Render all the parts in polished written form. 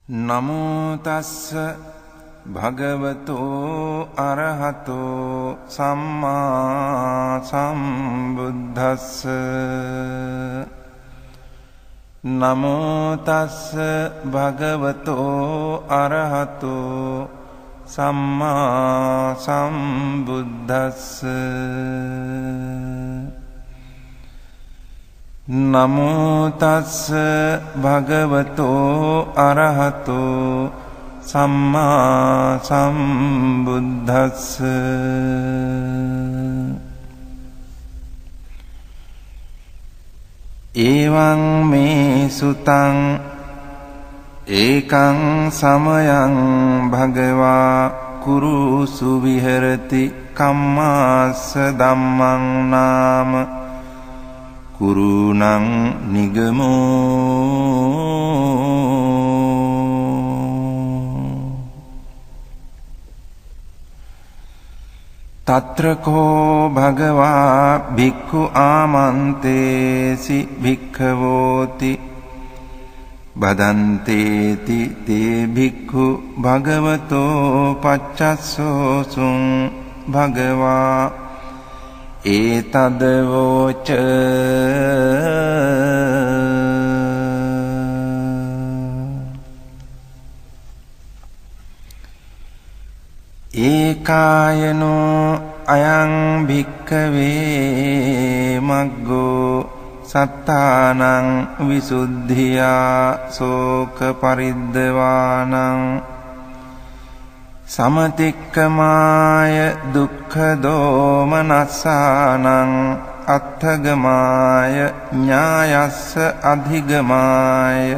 නමෝ තස්ස භගවතෝ අරහතෝ සම්මා සම්බුද්දස්ස නමෝ තස්ස භගවතෝ අරහතෝ සම්මා සම්බුද්දස්ස නමෝ තස්ස භගවතෝ අරහතෝ සම්මා සම්බුද්දස්ස එවං මේ සුතං ඒකං සමයං භගවා කුරුසු විහෙරති කම්මාස්ස ධම්මං නාම කුරුණං නිගමෝ තත්‍රකෝ භගවා භික්ඛු ආමන්තේසි භික්ඛවෝති බදන්තේති තේ භික්ඛු භගවතෝ පච්චස්සෝසුං භගවා ඒතදවෝච ඒකායනෝ අයං භික්ඛවේ මග්ගෝ සත්තානං විසුද්ධියා සෝක පරිද්දවානං සමතික්කමාය දුක්ඛ දෝමනස්සානං අත්ථගමාය ඥායස්ස අධිගමාය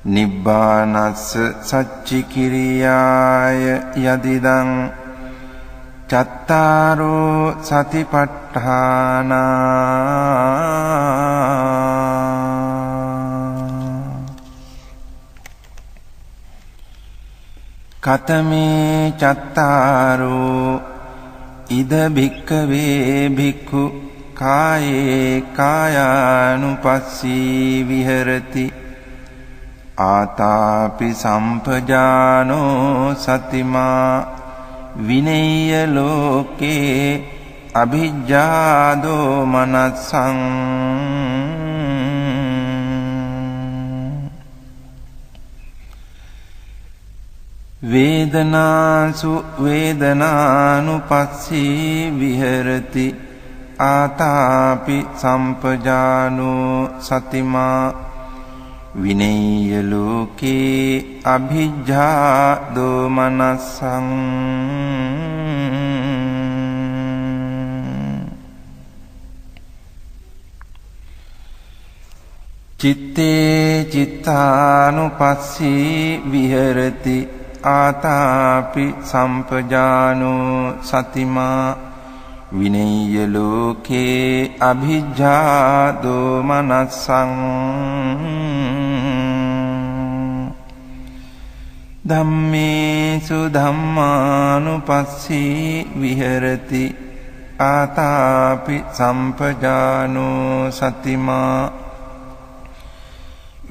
නිබ්බානස්ස සච්චිකිරියාය යදිදං චත්තාරෝ සතිපට්ඨානා කතමේ චත්තාරෝ ඉද භික්ඛවේ භික්ඛු කායේ කායානුපස්සී විහෙරති ආතාපි සම්පජානෝ සතිමා විනේය ලෝකේ අභිජ්ජාදෝ මනස්සං වේදනාසු වේදනානුපස්සී විහෙරති ආතාපි සම්පජානෝ සතිමා විනේය ලෝකේ අභිජ්ජා දෝමනස්සං චිත්තේ චිත්තානුපස්සී විහෙරති ආතාපි සම්පජානෝ සතිමා විනේය ලෝකේ අභිජ්ජා දෝමනස්සං ධම්මේසු ධම්මානුපස්සී විහෙරති ආතාපි සම්පජානෝ සතිමා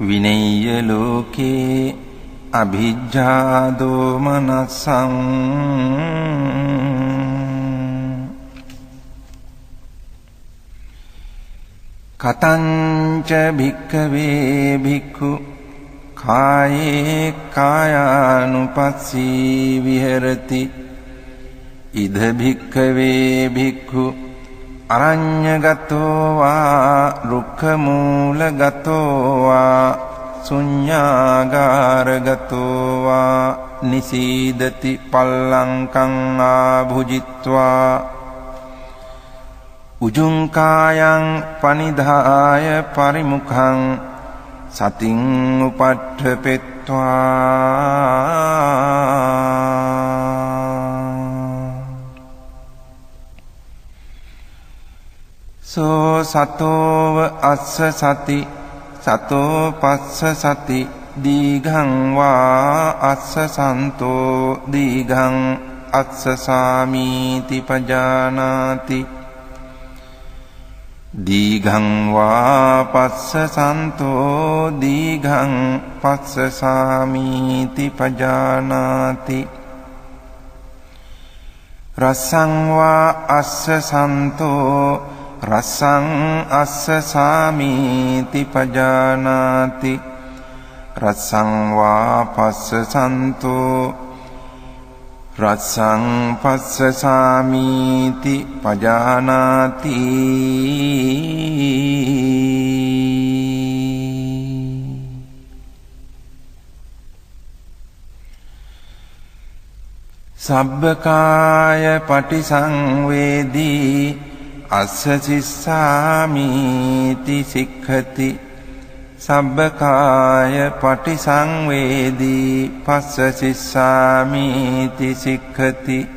විනේය ලෝකේ අභිජ්ජා දෝමනස්සං කතංච භික්ඛවේ භික්ඛු කායේ කායානුපස්සී විහෙරති ඉද භික්ඛවේ භික්ඛු අරඤ්ඤගතෝ වා රුක්ඛමූලගතෝ වා ශුඤ්ඤාගාරගතෝ වා නිසීදති පල්ලංකං ආභුජිත්වා උජුං කායං පනිධාය පරිමුඛං සතින් උපට්ඨපෙත්වා සෝ සතෝව අස්ස සති සතෝ පස්ස සති දීඝං වා අස්ස සන්තෝ දීඝං අස්ස සාමීති පජානාති දීඝං වා පස්සසන්තෝ දීඝං පස්සසාමීති පජානාති රසං වා අස්සසන්තෝ රසං අස්සසාමීති පජානාති රසං වා පස්සසන්තෝ රසං පස්සසාමීති පජානාති සබ්බකාය පටිසංවේදී අස්ස සිස්සාමීති සික්ඛති සබ්බකාය පටිසංවේදී පස්ස සිස්සාමීති සික්ඛති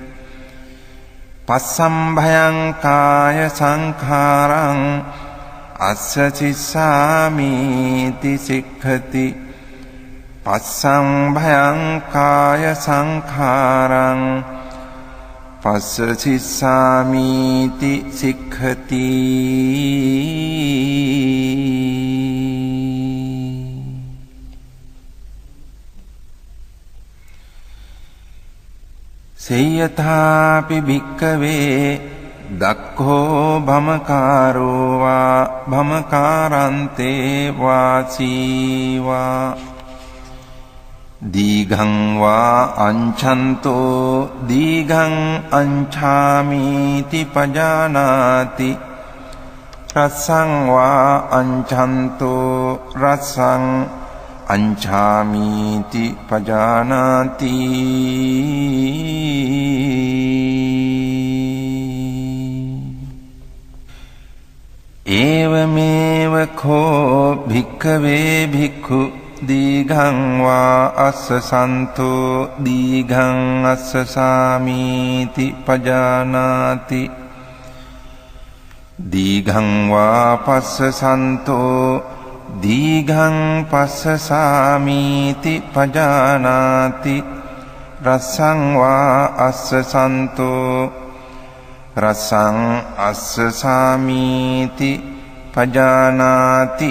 පස්සම්භයං කාය සංඛාරං අස්ස සිස්සාමීති සික්ඛති පස්සම්භයං කාය සංඛාරං පස්ස සිස්සාමීති සික්ඛති සේයථාපි භික්ඛවේ දක්ඛෝ භමකාරෝ වා භමකාරන්තේ වාසීවා දීඝං වා අංඡන්තෝ දීඝං අංඡාමීති පජානාති රසං වා අංඡන්තෝ රසං අංඡාමීති පජානාති ඒවමේව කෝ භික්ඛවේ භික්ඛු දීඝං වා අස්සසන්තෝ දීඝං අස්සසාමීති පජානාති දීඝං වා පස්සසන්තෝ දීඝං පස්සසාමීති පජානාති රසං වා අස්සසන්තෝ රසං අස්සසාමීති පජානාති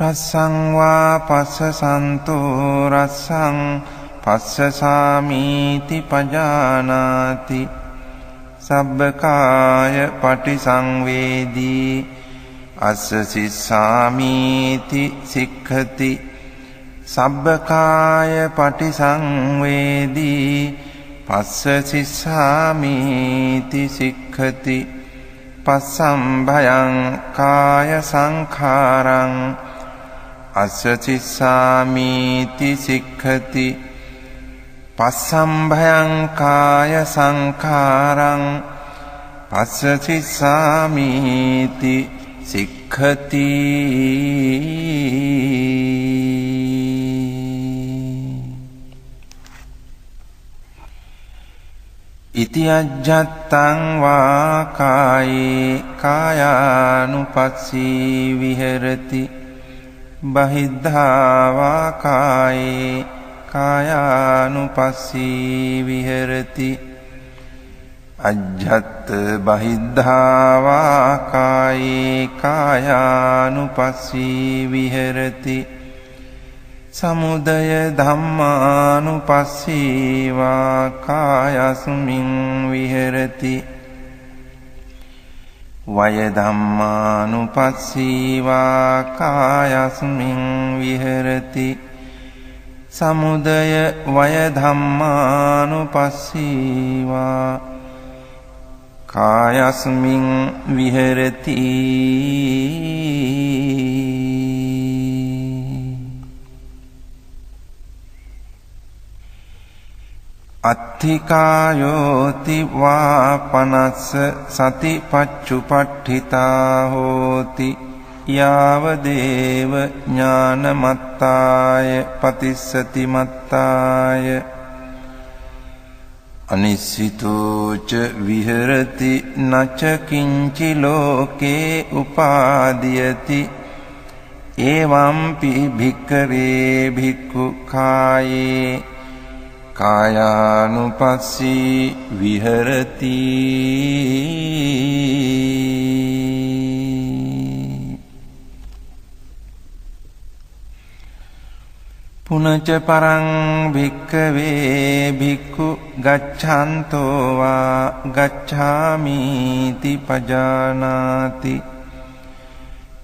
රසං වා පස්සසන්තෝ රසං පස්සසාමීති පජානාති සබ්බකාය පටිසංවේදී අස්ස සිස්සාමීති සික්ඛති සබ්බකාය පටිසංවේදී පස්ස සිස්සාමීති සික්ඛති පස්සම්භයං කාය සංඛාරං අස්ස සිස්සාමීති සික්ඛති පස්සම්භයං කාය සංඛාරං පස්ස සිස්සාමීති සික්ඛති ඉති අජ්ජත්තං වා කායේ කායානුපස්සී විහෙරති බහිද්ධා වා කායේ කායානුපස්සී විහෙරති අජ්ජත් බහිද්ධා වා කායේ කායානුපස්සී විහෙරති සමුදය ධම්මානුපස්සී වා කායස්මින් විහෙරති වය ධම්මානුපස්සී වා කායස්මින් විහෙරති සමුදය වය ධම්මානුපස්සී වා කායස්මින් විහෙරති අත්ථිකායෝති වා පනස්ස සතිපච්චුපට්ඨිතා හෝති යාව දේව ඥානමත්තාය පතිස්සති මත්තාය අනිසිතෝච විහෙරති නච කිංචි ලෝකේ උපාදීයති එවම්පි භික්ඛවේ භික්ඛු කායේ කායානුපස්සී විහෙරති පුනච පරං භික්ඛවේ භික්ඛු ගච්ඡන්තෝ වා ගච්ඡාමිති පජානාති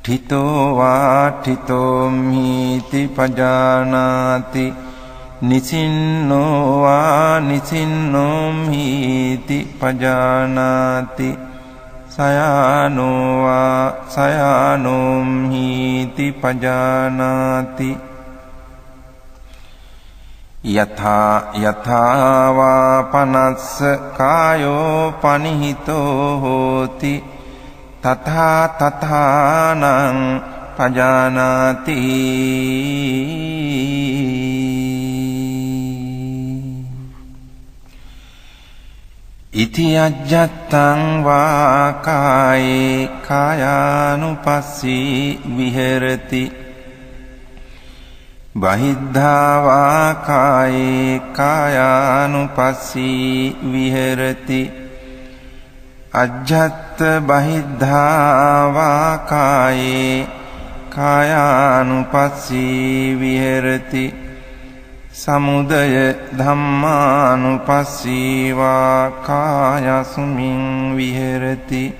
ඨිතෝ වා ඨිතෝමිති පජානාති නිසින්නෝ වා නිසින්නෝමිති පජානාති සයානෝ වා සයානෝමිති පජානාති යථා යථා වා පනස්ස කායෝ පනිහිතෝ හෝති තථා තථානං පජානාති ඉති අජ්ජත්තං වා කායේ කායානුපස්සී විහෙරති බහිද්ධා වා කායේ කායානුපස්සී විහෙරති අජ්ජත් බහිද්ධා වා කායේ කායානුපස්සී විහෙරති සමුදය ධම්මානුපස්සී වා කායස්මින් විහෙරති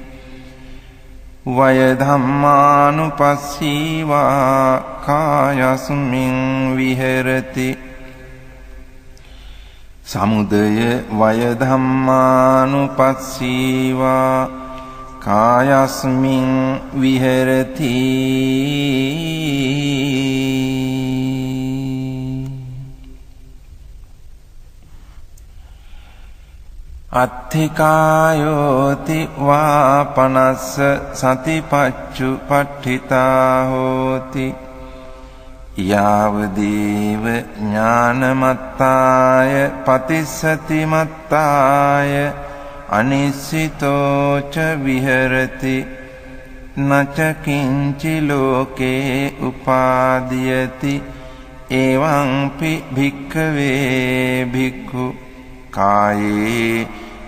වය ධම්මානුපස්සී වා කායස්මින් විහෙරති සමුදය වය ධම්මානුපස්සී වා කායස්මින් විහෙරති අත්ථිකායෝති වා පනස්ස සතිපච්චු පට්ඨිතා හෝති යාවදේව ඥානමත්තාය පතිස්සති මත්තාය අනිස්සිතෝ ච විහෙරති නච කිංචි ලෝකේ උපාදීයති එවං පි භික්ඛවේ භික්ඛු කායේ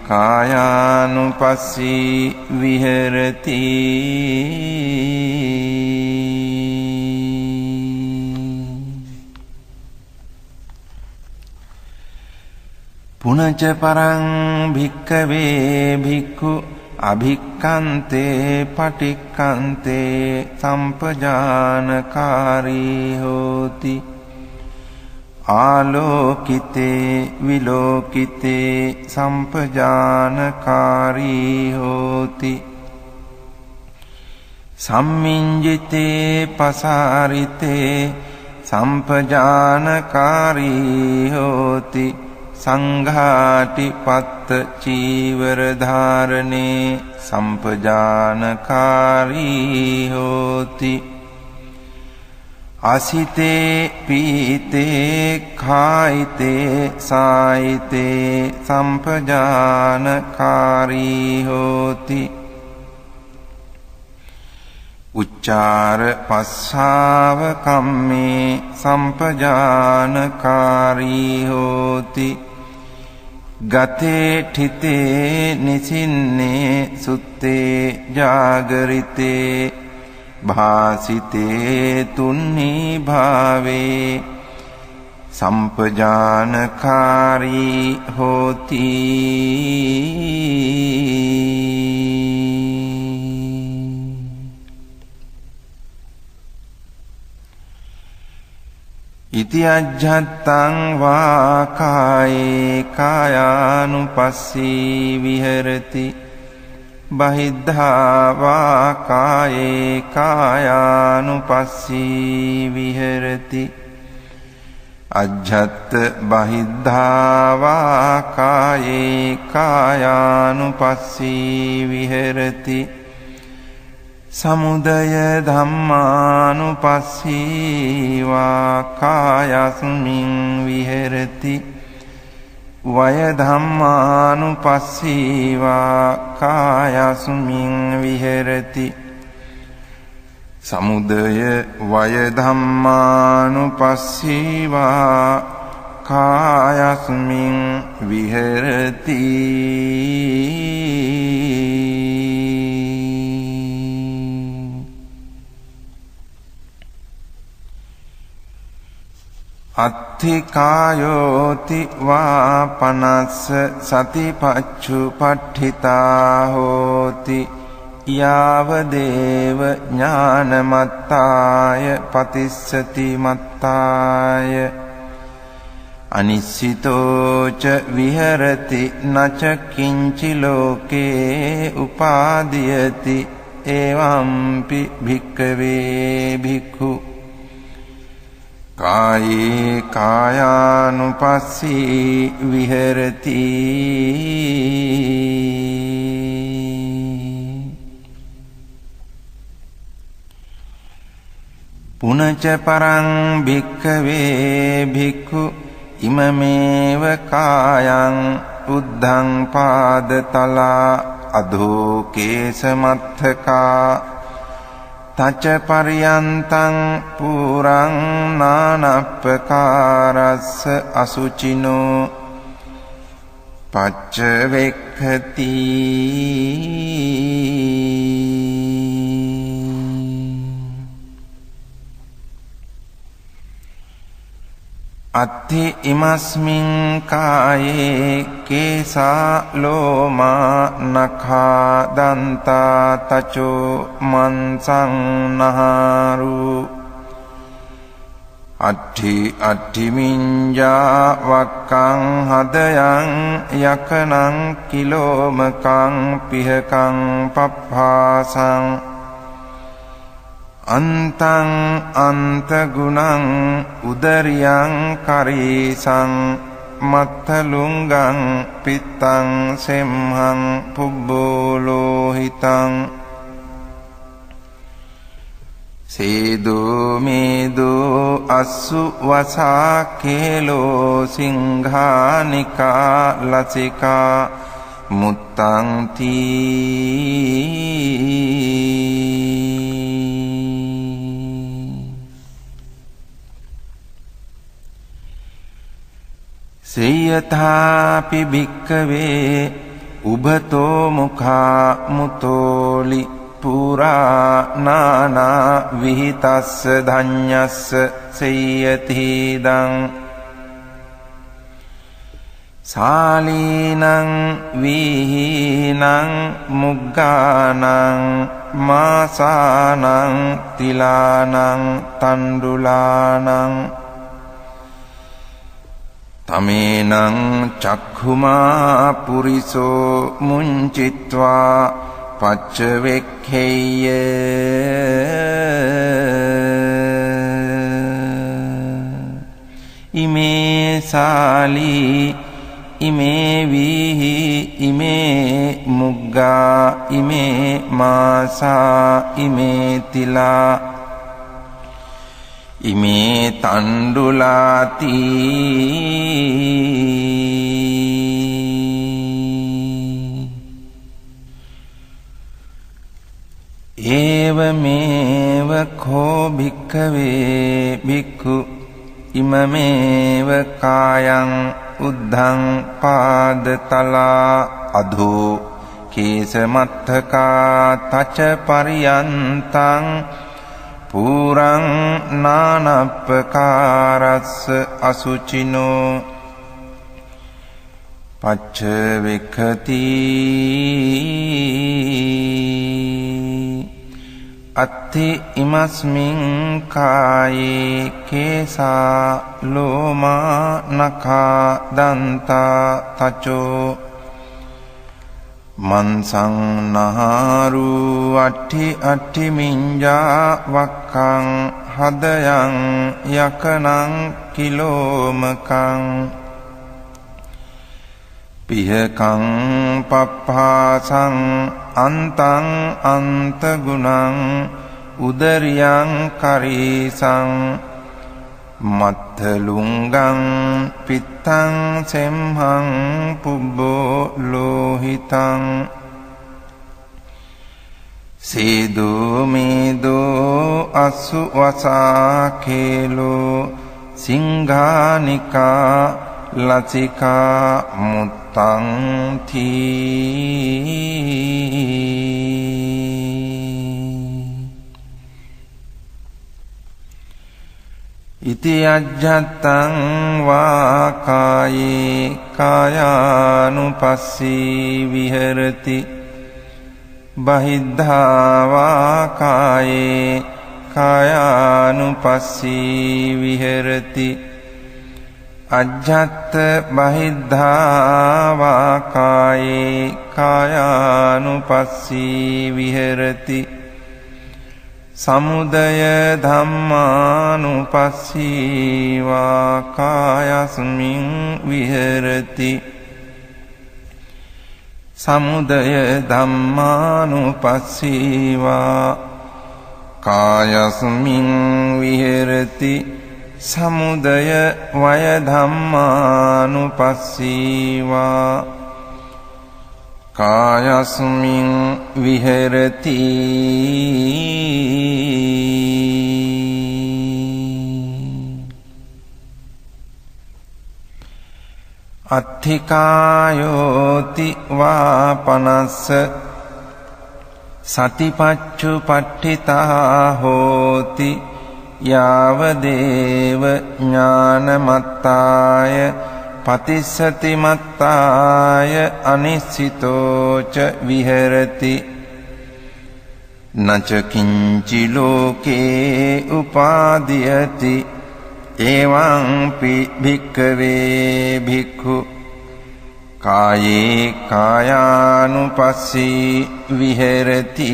කායානුපස්සී විහෙරති පුනච පරං භික්ඛවේ භික්ඛු අභික්ඛන්තේ පටික්ඛන්තේ සම්පජානකාරී හෝති ආලෝකිතේ විලෝකිතේ සම්පජානකාරී හෝති සම්මිඤ්ජිතේ පසාරිතේ සම්පජානකාරී හෝති සංඝාටිපත්ත චීවර ධාරණේ සම්පජානකාරී හෝති අසිතේ පීතේ කායිතේ සායිතේ සම්පජානකාරී හෝති උච්චාර පස්සාව කම්මේ සම්පජානකාරී හෝති ගතේ ඨිතේ නිසින්නේ සුත්තේ ජාගරිතේ භාසිතේ තුන්නි භාවේ සම්පජානකාරී හෝති ඉති අජ්ජත්තං වා කායේ කායානුපස්සී විහෙරති බහිද්ධා වා කායේ කායානුපස්සී විහෙරති අජ්ජත් බහිද්ධා වා කායේ කායානුපස්සී විහෙරති සමුදය ධම්මානුපස්සී වා කායස්මින් විහෙරති වය ධම්මානුපස්සී වා කායස්මින් විහෙරති සමුදය වය ධම්මානුපස්සී වා කායස්මින් විහෙරති අත්ථිකායෝති වා පනස්ස සතිපච්චුපට්ඨිතා හෝති යාව දේව ඥානමත්තාය පතිස්සති මත්තාය අනිස්සිතෝ ච විහෙරති නච කිංචි ලෝකේ උපාදීයති එවම්පි භික්ඛවේ භික්ඛු කායේ කායානුපස්සී විහෙරති පුනච පරං භික්ඛවේ භික්ඛු ඉමමේව කායං උද්ධං පාදතලා අධෝ කේසමත්තකා තච පරියන්තං පුරං නානප්පකාරස්ස අසුචිනෝ පච්චවෙක්ඛති අත්ථි ඉමස්මින් කායේ කේසා ලෝමා නඛා දන්තා තචෝ මන්සං නහාරු අට්ඨි මිඤ්ඤා වක්කං හදයන් යකනං කිලෝමකං පිහකං පප්පාසං අන්තං අන්තගුණං උදරියං කරීසං මත්තලුංගං පිත්තං සෙම්හං පුබ්බෝලෝහිතං සේදෝ මේදෝ අස්සු වසා කේලෝ සිංහානිකා ලසිකා මුත්තං තී සේයථාපි භික්ඛවේ උභතෝ මුඛා මුතෝලි පුරා නානා විහිතස්ස ධඤ්ඤස්ස සේයතිදං සාලීනං විහීනං මුග්ගානං මාසානං තිලානං තණ්ඩුලානං තමේනං චක්ඛුමා පුරිසෝ මුංචිත්වා පච්චවෙක්ඛේය ඉමේ සාලී ඉමේ වීහි ඉමේ මුග්ගා ඉමේ මාසා ඉමේ තිලා ඉමේ තණ්ඩුලාති ඒවමේව කෝ භික්ඛවේ භික්ඛු ඉමමේව කායං උද්ධං පාදතලා අධෝ කේසමත්තකා තච පරියන්තං පුරං නානප්පකාරස්ස අසුචිනෝ පච්චවෙක්ඛති අත්ථි ඉමස්මින් කායේ කේසා ලෝමා නඛා දන්තා තචෝ මන්සං නහාරු අට්ඨි මිඤ්ඤා වක්කං හදයන් යකනං කිලෝමකං පිහකං පප්පාසං අන්තං අන්තගුණං උදරියං කරීසං මත්තලුංගං පිත්තං සෙම්හං පුබ්බෝ ලෝහිතං සේදෝ මේදෝ අස්සු වසා කේලෝ සිංහානිකා ලසිකා මුත්තං තී ඉති අජ්ජත්තං වා කායේ කායානුපස්සී විහෙරති බහිද්ධා වා කායේ කායානුපස්සී විහෙරති අජ්ජත් බහිද්ධා වා කායේ කායානුපස්සී විහෙරති සමුදය ධම්මානුපස්සී වා කායස්මින් විහෙරති සමුදය ධම්මානුපස්සී වා කායස්මින් විහෙරති සමුදය වය ධම්මානුපස්සී වා කායස්මින් විහෙරති අත්ථිකායෝති වාපනස්ස සතිපච්චුපට්ඨිතා හෝති යාවදේව ඥානමත්තාය පතිස්සති මත්තාය අනිස්සිතෝච විහෙරති නච කිංචි ලෝකේ උපාදීයති එවං පි භික්ඛවේ භික්ඛු කායේ කායානුපස්සී විහෙරති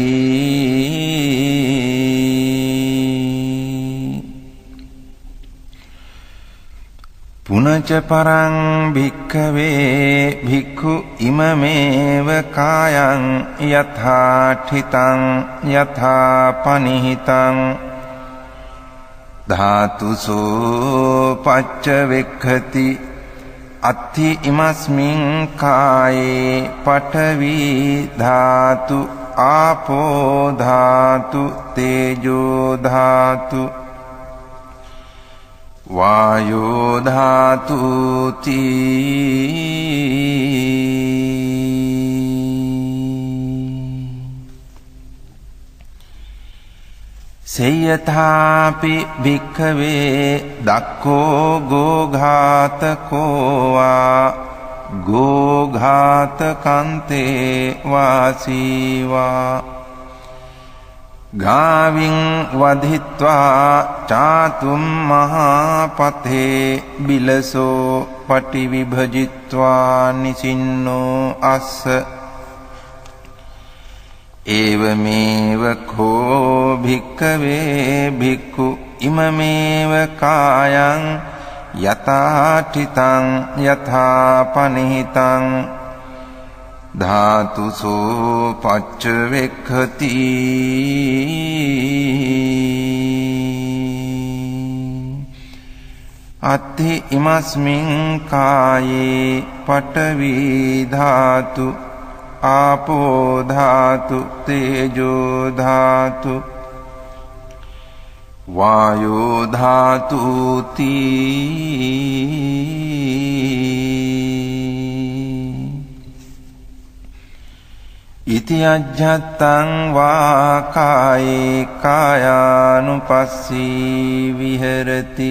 පුනච පරං භික්ඛවේ භික්ඛු ඉමමේව කායං යථාඨිතං යථාපනිහිතං ධාතුසෝ පච්චවෙක්ඛති අත්ථි ඉමස්මින් කායේ පඨවි ධාතු ආපෝ ධාතු තේජෝ ධාතු වායෝ ධාතු සේයථාපි භික්ඛවේ දක්ඛෝ ගෝඝාතකෝ වා ගෝඝාතකන්තේ වාසීවා ගාවින් වධිත්වා චාතුම් මහාපතේ බිලසෝ පටිවිභජිත්වා නිසින්නෝ අස්ස ඒවමේව කෝ භික්ඛවේ භික්ඛු ඉමමේව කායං යථාඨිතං යථාපනිහිතං ධාතුසෝ පච්චවෙක්ඛති අත්ථි ඉමස්මින් කායේ පඨවි ධාතු ආපෝ ධාතු තේජෝ ධාතු වායෝ ධාතු ඉති අජ්ජත්තං වා කායේ කායානුපස්සී විහෙරති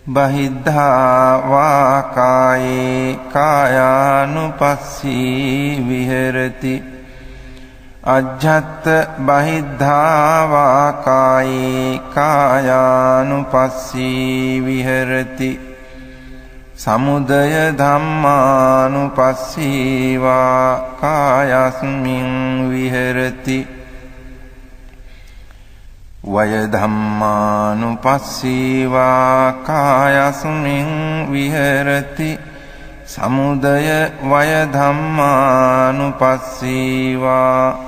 බහිද්ධා වා කායේ කායානුපස්සී විහෙරති අජ්ජත් බහිද්ධා වා කායේ කායානුපස්සී විහෙරති සමුදය ධම්මානුපස්සී වා කායස්මින් විහෙරති වය ධම්මානුපස්සී වා කායස්මින් විහෙරති සමුදය වය ධම්මානුපස්සී වා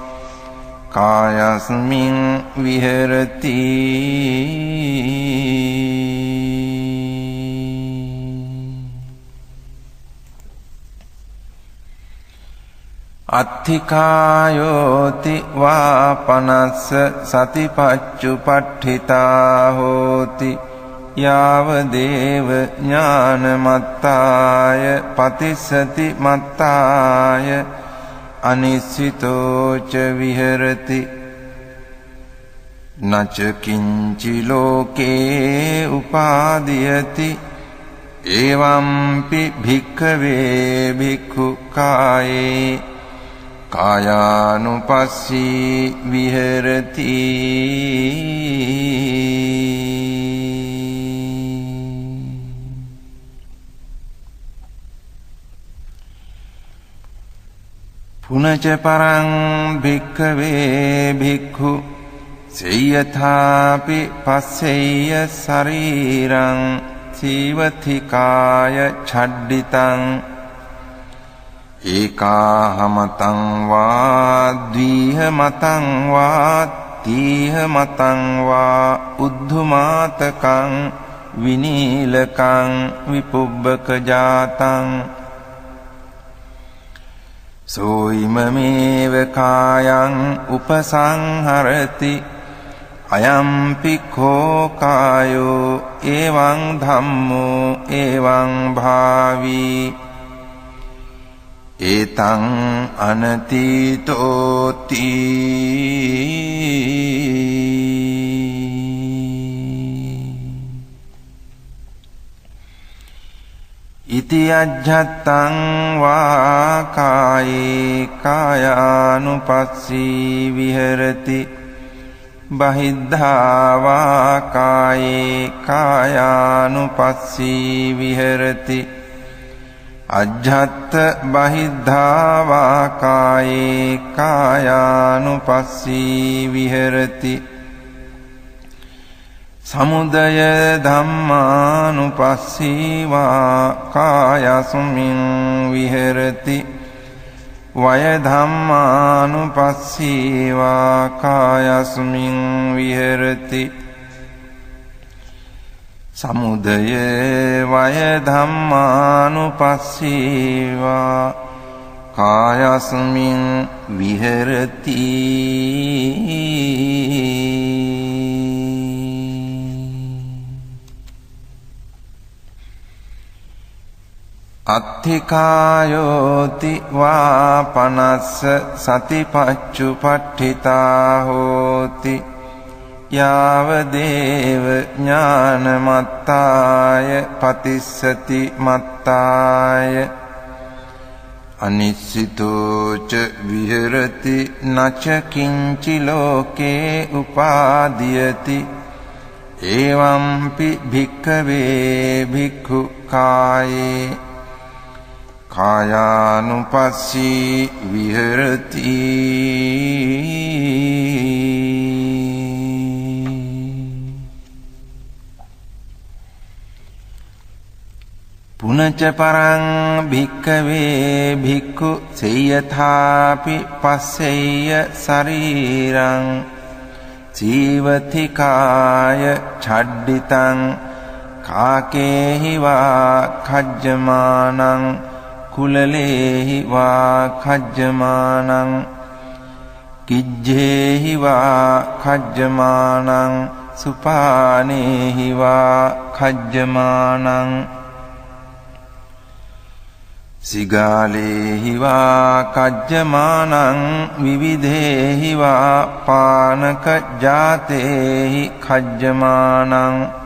කායස්මින් විහෙරති අත්ථිකායෝති වාපනස්ස සතිපච්චුපට්ඨිතා හෝති යාව දේව ඥානමත්තාය පතිස්සති මත්තාය අනිස්සිතෝ ච විහෙරති නච කිංචි ලෝකේ උපාදීයති එවම්පි භික්ඛවේ භික්ඛු කායේ කායානුපස්සී විහෙරති පුනච පරං භික්ඛවේ භික්ඛු සේයථාපි පස්සෙය්‍ය ශරීරං සීවතිකාය ඡඩ්ඩිතං ඒකාහමතං වා ද්විහමතං වා තීහමතං වා උද්ධමාතකං විනීලකං විපුබ්බක ජාතං සෝයිමමේව කායං උපසංහරති අයම්පි කෝ කායෝ එවං ධම්මෝ එවං භාවී ඒතං අනතීතෝති ඉති අජ්ජත්තං වා කායේ කායානුපස්සී විහෙරති බහිද්ධා වා කායේ කායානුපස්සී විහෙරති අජ්ජත් බහිද්ධා වා කායේ කායානුපස්සී විහෙරති සමුදය ධම්මානුපස්සී වා කායස්මින් විහෙරති වය ධම්මානුපස්සී වා කායස්මින් විහෙරති සමුදය වය ධම්මානුපස්සී වා කායස්මින් විහෙරති අත්ථිකායෝති වා පනස්ස සතිපච්චුපට්ඨිතා හෝති යාව දේව ඥානමත්තාය පතිස්සති මත්තාය අනිස්සිතෝ ච විහෙරති නච කිංචි ලෝකේ උපාදීයති එවම්පි භික්ඛවේ භික්ඛු කායේ කායානුපස්සී විහෙරති පුනච පරං භික්ඛවේ භික්ඛු සේයථාපි පස්සෙය්‍ය ශරීරං සීවතිකාය ඡඩ්ඩිතං කාකේහි වා khajjamaනං කුලලේහි වා khajjamaනං කිජ්ජේහි වා khajjamaනං සුපානේහි වා khajjamaනං සිගාලේහි වා khajjamaනං විවිධේහි වා පානක ජාතේහි khajjamaනං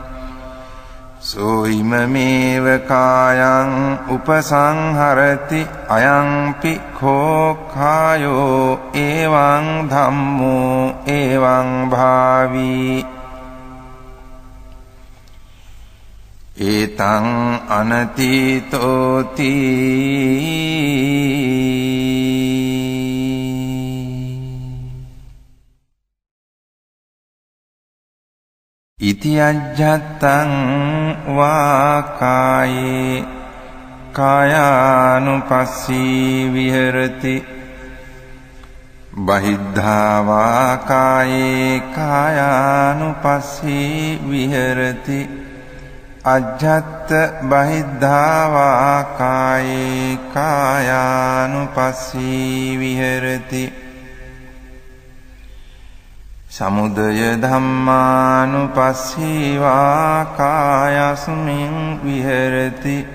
සෝයිමමේව කායං උපසංහරති අයංපි කෝ කායෝ එවං ධම්මෝ එවං භාවී ඒතං අනතීතෝති ඉති අජ්ජත්තං වා කායේ කායානුපස්සී විහෙරති බහිද්ධා වා කායේ කායානුපස්සී විහෙරති අජ්ජත් බහිද්ධා වා කායේ කායානුපස්සී විහෙරති සමුදය ධම්මානුපස්සීවා කායස්මින් විහෙරති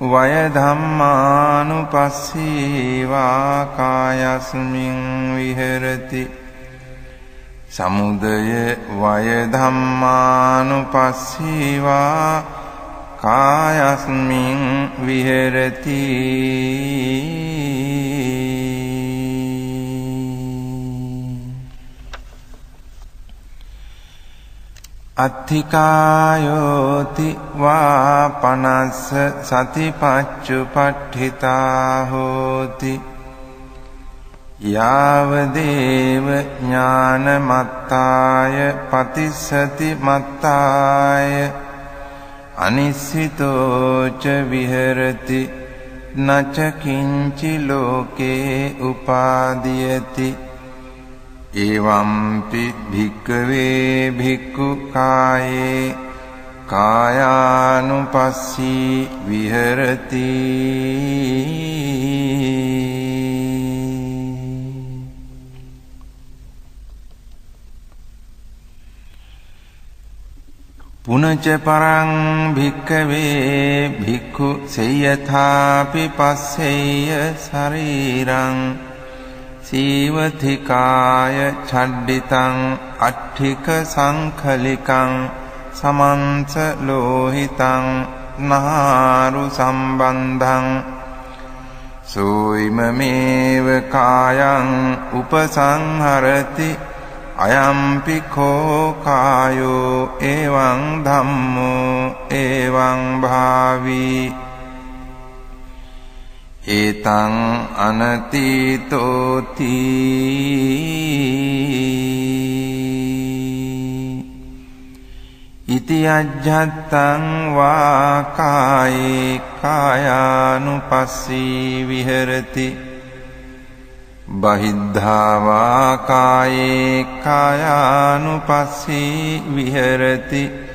වය ධම්මානුපස්සීවා කායස්මින් විහෙරති සමුදය වය ධම්මානුපස්සීවා කායස්මින් විහෙරති අත්ථිකායෝති වා පනස්ස සතිපච්චුපට්ඨිතා හෝති යාවදේව ඥානමත්තාය පතිස්සති මත්තාය අනිස්සිතෝච විහෙරති නච කිංචි ලෝකේ උපාදීයති එවම්පි භික්ඛවේ භික්ඛු කායේ කායානුපස්සී විහෙරති පුනච පරං භික්ඛවේ භික්ඛු සේයථාපි පස්සෙය්‍ය ශරීරං සීවතිකාය ඡඩ්ඩිතං අට්ඨික සංඛලිකං සමන්ස ලෝහිතං නහාරු සම්බන්ධං සෝයිමමේව කායං උපසංහරති අයම්පි කෝ කායෝ එවං ධම්මෝ එවං භාවී ඒතං අනතීතෝති ඉති අජ්ජත්තං වා කායේ කායානුපස්සී විහෙරති බහිද්ධා වා කායේ කායානුපස්සී විහෙරති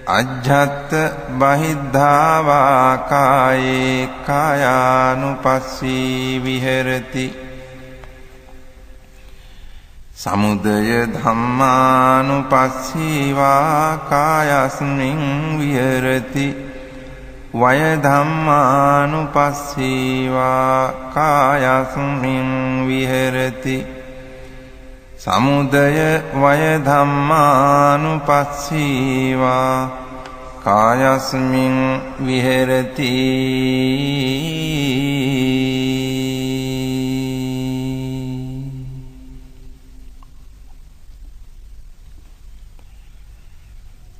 අජ්ජත් බහිද්ධා වා කායේ කායානුපස්සී විහෙරති සමුදය ධම්මානුපස්සීවා කායස්මින් විහෙරති වය ධම්මානුපස්සීවා කායස්මින් විහෙරති සමුදය වය ධම්මානුපස්සීවා කායස්මින් විහෙරති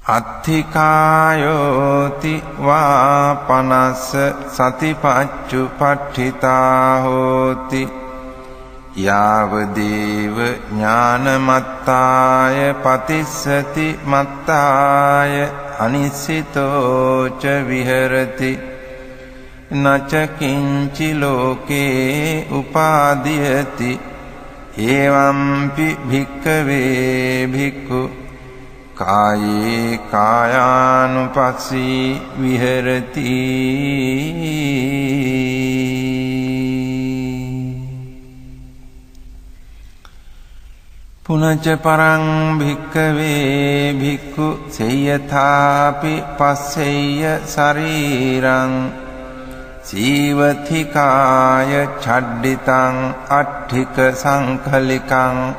අත්ථිකායෝති වා පනස්ස සතිපච්චුපට්ඨිතා හෝති යාවදේව ඥානමත්තාය පතිස්සති මත්තාය අනිස්සිතෝච විහෙරති නච කිංචි ලෝකේ උපාදීයති එවම්පි භික්ඛවේ භික්ඛු කායේ කායානුපස්සී විහෙරති පුනච පරං භික්ඛවේ භික්ඛු සේයථාපි පස්සෙය්‍ය ශරීරං සීවතිකාය ඡඩ්ඩිතං අට්ඨික සංඛලිකං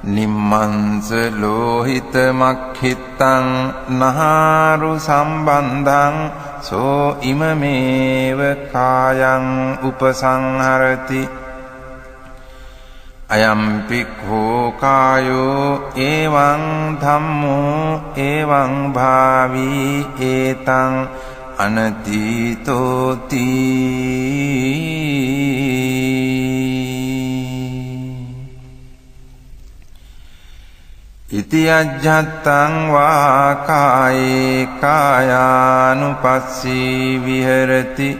නිම්මංස ලෝහිත මක්ඛිත්තං නහාරු සම්බන්ධං සෝ ඉමමේව කායං උපසංහරති අයම්පි කෝ කායෝ එවං ධම්මෝ එවං භාවී ඒතං අනතීතෝති ඉති අජ්ජත්තං වා කායේ කායානුපස්සී විහෙරති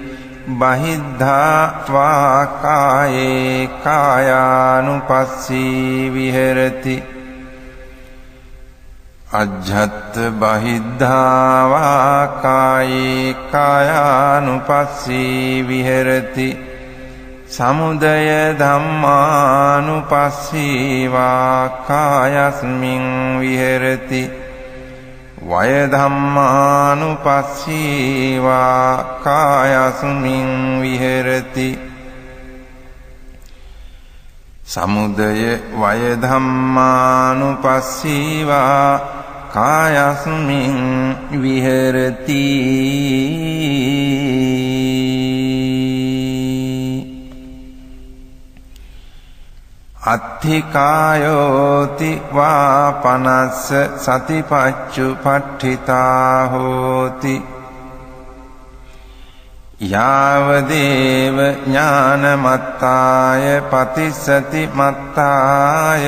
බහිද්ධා වා කායේ කායානුපස්සී විහෙරති අජ්ජත් බහිද්ධා වා කායේ කායානුපස්සී විහෙරති සමුදය ධම්මානුපස්සීවා කායස්මින් විහෙරති වය ධම්මානුපස්සීවා කායස්මින් විහෙරති සමුදය වය ධම්මානුපස්සීවා කායස්මින් විහෙරති අත්ථිකායෝති වා පනස්ස සතිපච්චුපට්ඨිතා හෝති යාවදේව ඥානමත්තාය පතිස්සති මත්තාය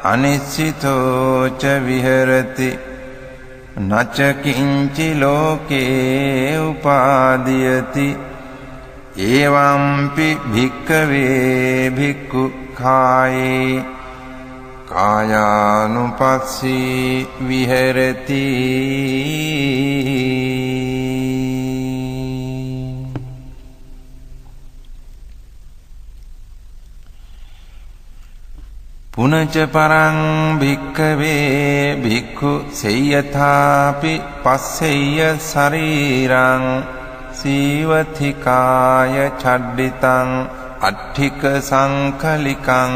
අනිශ්චිතෝ ච විහෙරති නච කිංචි ලෝකේ උපාදීයති එවම්පි භික්ඛවේ භික්ඛු කායේ කායානුපස්සී විහෙරති පුනච පරං භික්ඛවේ භික්ඛු සේයථාපි පස්සෙය්‍ය ශරීරං සීවතිකාය චඩ්ඩිතං අට්ඨික සංකලිකං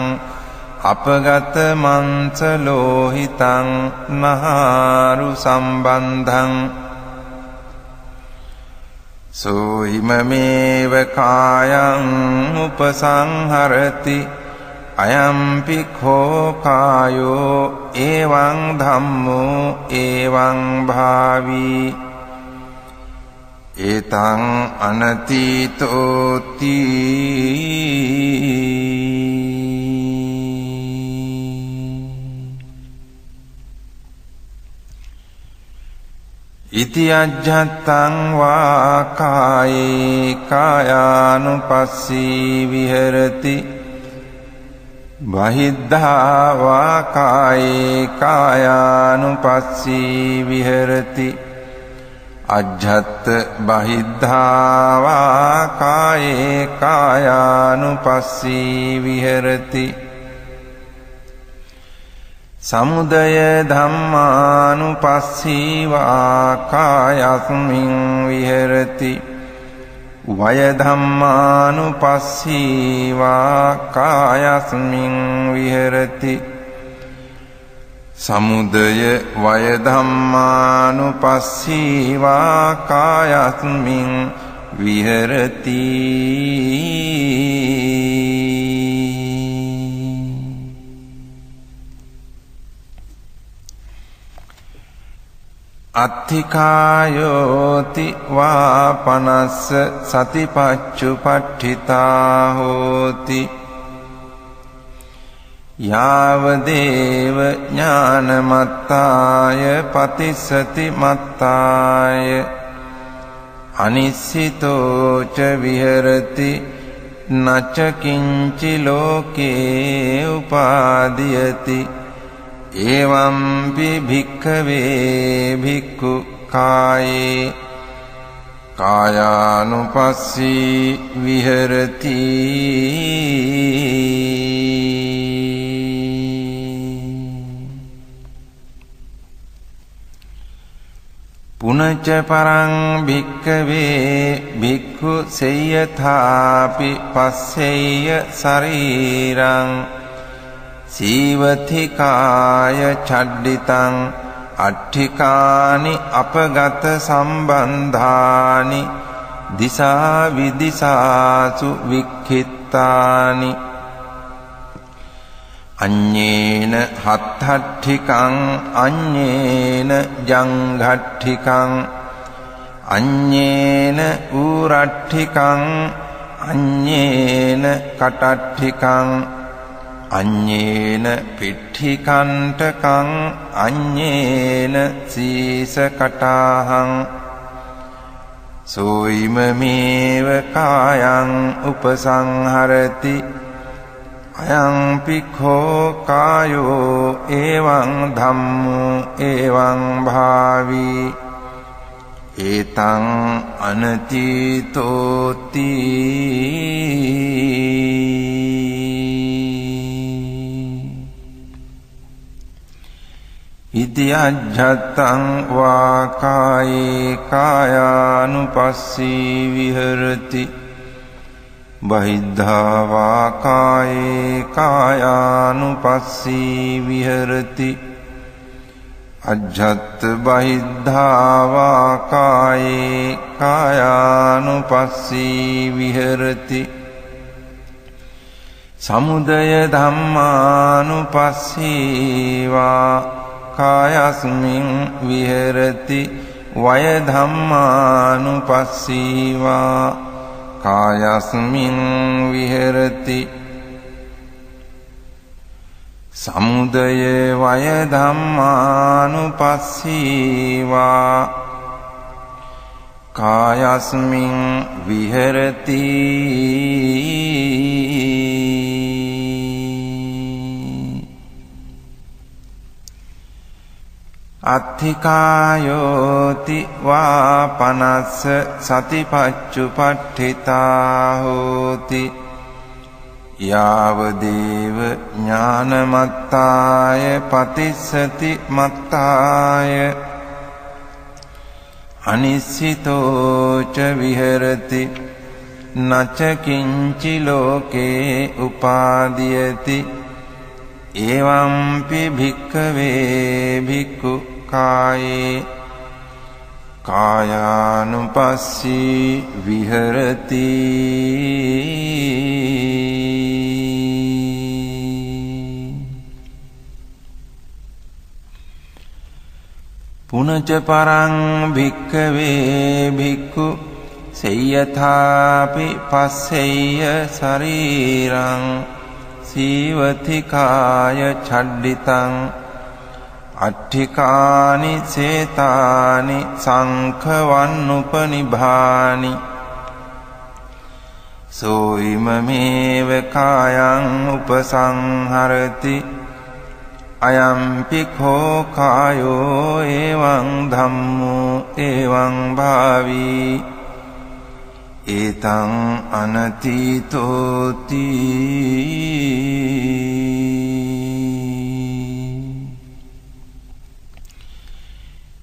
අපගත මංස ලෝහිතං නහාරු සම්බන්ධං සෝයිමමේව කායං උපසංහරති අයම්පි කෝ කායෝ එවං ධම්මෝ එවං භාවී ඒතං අනතීතෝති ඉති අජ්ජත්තං වා කායේ කායානුපස්සී විහෙරති බහිද්ධා වා කායේ කායානුපස්සී විහෙරති අජ්ජත් බහිද්ධා වා කායේ කායානුපස්සී විහෙරති සමුදය ධම්මානුපස්සීවා කායස්මින් විහෙරති වය ධම්මානුපස්සීවා කායස්මින් විහෙරති සමුදය වය ධම්මානුපස්සීවා කායස්මින් විහෙරති අත්ථිකායෝති වා පනස්ස සතිපච්චුපට්ඨිතා හෝති යාවදේව ඥානමත්තාය පතිස්සති මත්තාය අනිශ්චිතෝ ච විහෙරති නච කිංචි ලෝකේ උපාදීයති එවම්පි භික්ඛවේ භික්ඛු කායේ කායානුපස්සී විහෙරති පුනච පරං භික්ඛවේ භික්ඛු සේයථාපි පස්සෙය්‍ය ශරීරං සීවතිකාය චඩ්ඩිතං අට්ඨිකානි අපගත සම්බන්ධානි දිසා විදිසාසු වික්ඛිත්තානි අඤ්ඤේන හත්ථට්ඨිකං අඤ්ඤේන ජංඝට්ඨිකං අඤ්ඤේන ඌරට්ඨිකං අඤ්ඤේන කටට්ඨිකං අඤ්ඤේන පිට්ඨිකණ්ඨකං අඤ්ඤේන සීසකටාහං සෝයිමමේව කායං උපසංහරති අයං පික්ඛෝ කායෝ එවං ධම්මෝ එවං භාවී ඒතං අනතීතෝති ඉති අජ්ජත්තං වා කායේ කායානුපස්සී විහෙරති බහිද්ධා වා කායේ කායානුපස්සී විහෙරති අජ්ජත් බහිද්ධා වා කායේ කායානුපස්සී විහෙරති සමුදය ධම්මානුපස්සී වා කායස්මින් විහෙරති වය ධම්මානුපස්සී වා කායස්මින් විහෙරති සමුදය වය ධම්මානුපස්සී වා කායස්මින් විහෙරති අත්ථිකායෝති වා පනස්ස සතිපච්චුපට්ඨිතා හෝති යාවදේව ඥානමත්තාය පතිස්සති මත්තාය අනිස්සිතෝච විහෙරති නච කිංචි ලෝකේ උපාදීයති එවම්පි භික්ඛවේ භික්ඛු කායේ කායානුපස්සී විහෙරති පුනච පරං භික්ඛවේ භික්ඛු සේයථාපි පස්සෙය්‍ය ශරීරං සීවතිකාය චඩ්ඩිතං අට්ඨිකානි සේතානි සංඛවන්නුපනිභානි සෝයිමමේව කායං උපසංහරති අයම්පි කෝ කායෝ එවං ධම්මෝ එවං භාවී ඒතං අනතීතෝති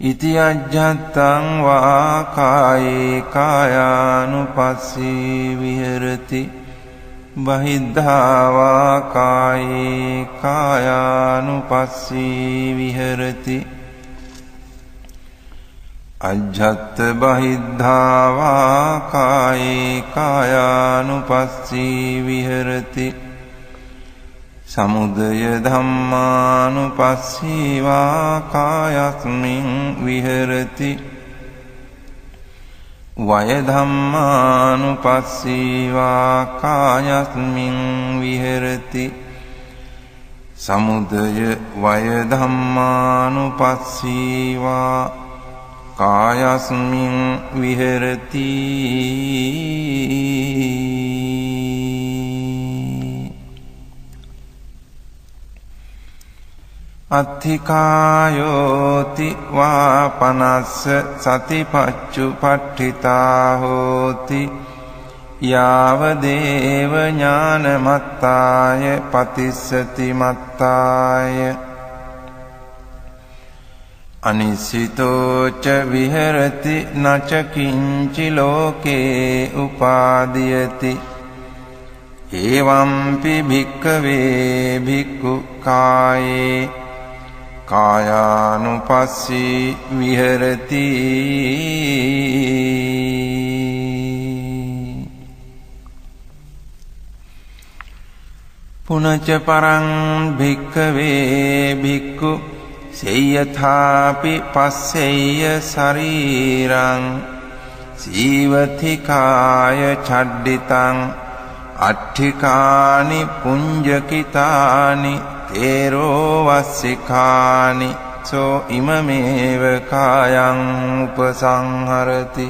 ඉති අජ්ජත්තං වා කායේ කායානුපස්සී විහෙරති බහිද්ධා වා කායේ කායානුපස්සී විහෙරති අජ්ජත් බහිද්ධා වා කායේ කායානුපස්සී විහෙරති සමුදය ධම්මානුපස්සී වා කායස්මින් විහෙරති වය ධම්මානුපස්සී වා කායස්මින් විහෙරති සමුදය වය ධම්මානුපස්සී වා කායස්මින් විහෙරති අත්ථිකායෝති වා පනස්ස සතිපච්චුපට්ඨිතා හෝති යාවදේව ඥානමත්තාය පතිස්සති මත්තාය අනිසිතෝච විහෙරති නච කිංචි ලෝකේ උපාදීයති එවම්පි භික්ඛවේ භික්ඛු කායේ කායානුපස්සී විහෙරති පුනච පරං භික්ඛවේ භික්ඛු සේයථාපි පස්සෙය්‍ය ශරීරං සීවතිකාය චඩ්ඩිතං අට්ඨිකානි පුඤ්ජකිතානි තේරෝ වස්සිකානි සෝ ඉමමේව කායං උපසංහරති